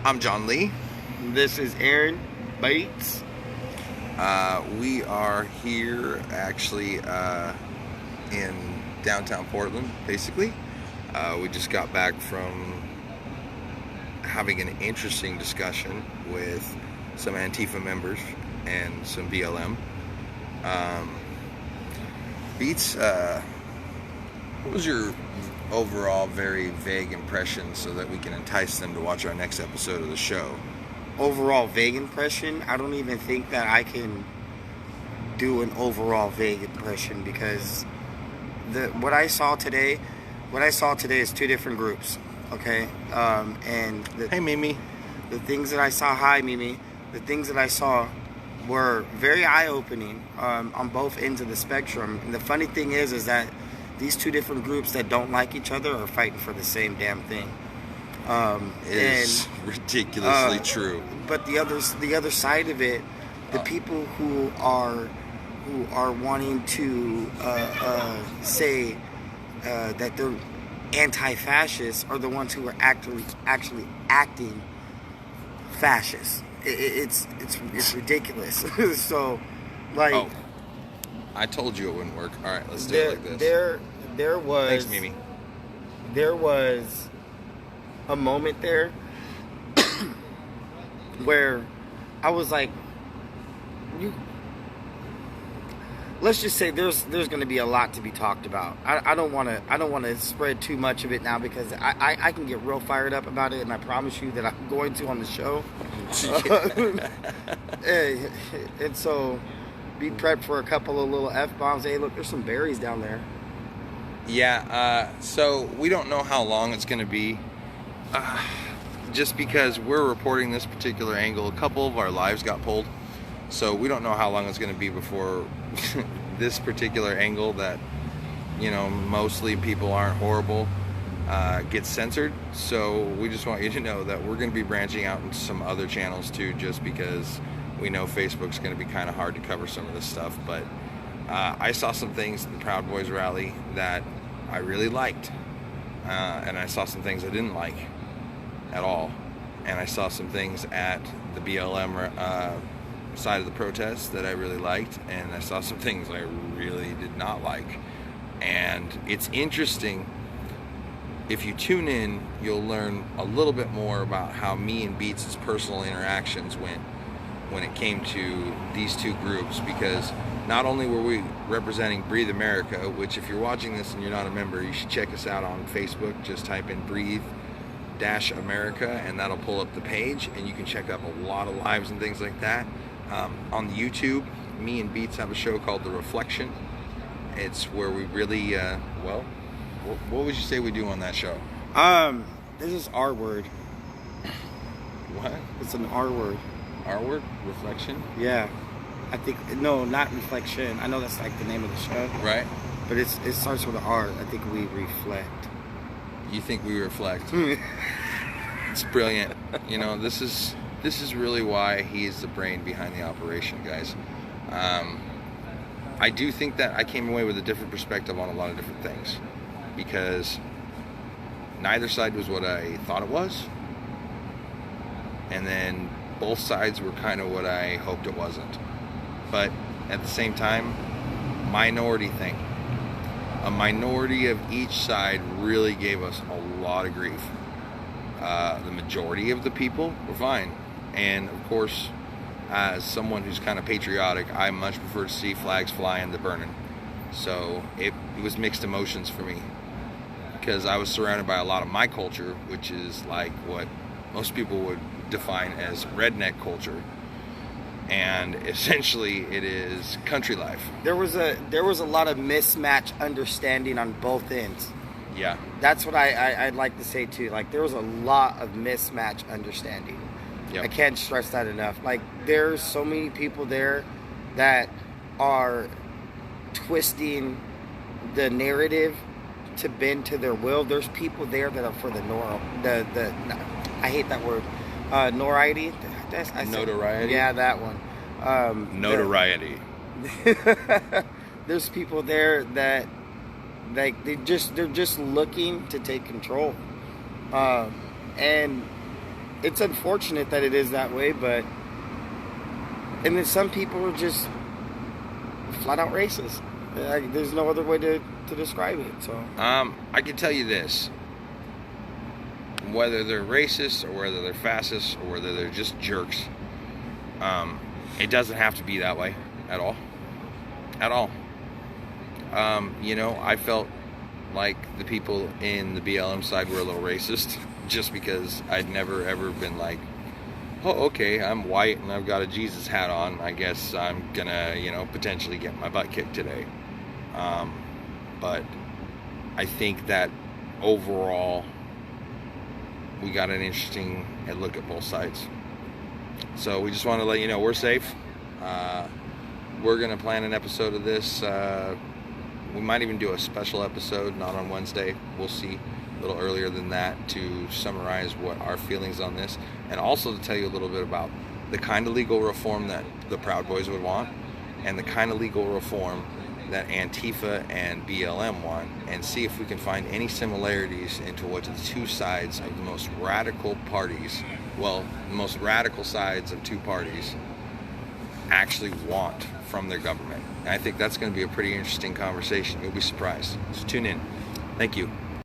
I'm John Lee. This is Aaron Bates. We are here actually in downtown Portland, basically. We just got back from having an interesting discussion with some Antifa members and some BLM. Beats, what was your overall very vague impression so that we can entice them to watch our next episode of the show? Overall vague impression, I don't even think that I can do an overall vague impression because what I saw today is two different groups. Okay, Hey, Mimi. The things that I saw, hi Mimi. The things that I saw were very eye-opening on both ends of the spectrum. And the funny thing is that these two different groups that don't like each other are fighting for the same damn thing. Is ridiculously true. But the other side of it, the people who are wanting to say that they're anti-fascist are the ones who are actually acting fascist. It's ridiculous. So, like, oh, I told you it wouldn't work. All right, let's do it like this. There was. Thanks, Mimi. There was a moment there where I was like, let's just say there's going to be a lot to be talked about. I don't want to spread too much of it now because I can get real fired up about it, and I promise you that I'm going to on the show. And so be prepped for a couple of little F-bombs. Hey, look, there's some berries down there. Yeah, so we don't know how long it's going to be. Just because we're reporting this particular angle, a couple of our lives got pulled. So we don't know how long it's going to be before this particular angle that, mostly people aren't horrible, gets censored. So we just want you to know that we're going to be branching out into some other channels too, just because we know Facebook's going to be kind of hard to cover some of this stuff. But I saw some things at the Proud Boys rally that I really liked. And I saw some things I didn't like at all. And I saw some things at the BLM side of the protest that I really liked, and I saw some things I really did not like. And it's interesting. If you tune in, you'll learn a little bit more about how me and Beats' personal interactions went when it came to these two groups, because not only were we representing Breathe America, which if you're watching this and you're not a member, you should check us out on Facebook. Just type in Breathe-America and that'll pull up the page, and you can check out a lot of lives and things like that. On the YouTube, me and Beats have a show called The Reflection. It's where we really, what would you say we do on that show? This is R word. What? It's an R word. R word? Reflection? Yeah. I think, no, not reflection. I know that's like the name of the show. Right. But it starts with an R. I think we reflect. You think we reflect? It's brilliant. This is really why he is the brain behind the operation, guys. I do think that I came away with a different perspective on a lot of different things, because neither side was what I thought it was, and then both sides were kind of what I hoped it wasn't. But at the same time, minority thing. A minority of each side really gave us a lot of grief. The majority of the people were fine. And of course, as someone who's kind of patriotic, I much prefer to see flags flying than burning. So it was mixed emotions for me, because I was surrounded by a lot of my culture, which is like what most people would define as redneck culture. And essentially it is country life. There was a lot of mismatch understanding on both ends. Yeah. That's what I'd like to say too. Like, there was a lot of mismatch understanding. Yep. I can't stress that enough. Like, there's so many people there that are twisting the narrative to bend to their will. There's people there that are for the I hate that word. Notoriety. Notoriety? Yeah, that one. Notoriety. There's people there that they're just looking to take control. And it's unfortunate that it is that way, but and then some people are just flat out racist. There's no other way to describe it. So I can tell you this: whether they're racist or whether they're fascist or whether they're just jerks, it doesn't have to be that way at all. At all. You know, I felt like the people in the BLM side were a little racist just because I'd never ever been like, oh, okay, I'm white and I've got a Jesus hat on. I guess I'm gonna, you know, potentially get my butt kicked today. But I think that overall, we got an interesting look at both sides. So we just want to let you know we're safe. We're going to plan an episode of this. We might even do a special episode, not on Wednesday. We'll see, a little earlier than that, to summarize what our feelings on this, and also to tell you a little bit about the kind of legal reform that the Proud Boys would want and the kind of legal reform that Antifa and BLM want, and see if we can find any similarities into what the two sides of the most radical parties, well, the most radical sides of two parties actually want from their government. And I think that's going to be a pretty interesting conversation. You'll be surprised. So tune in. Thank you.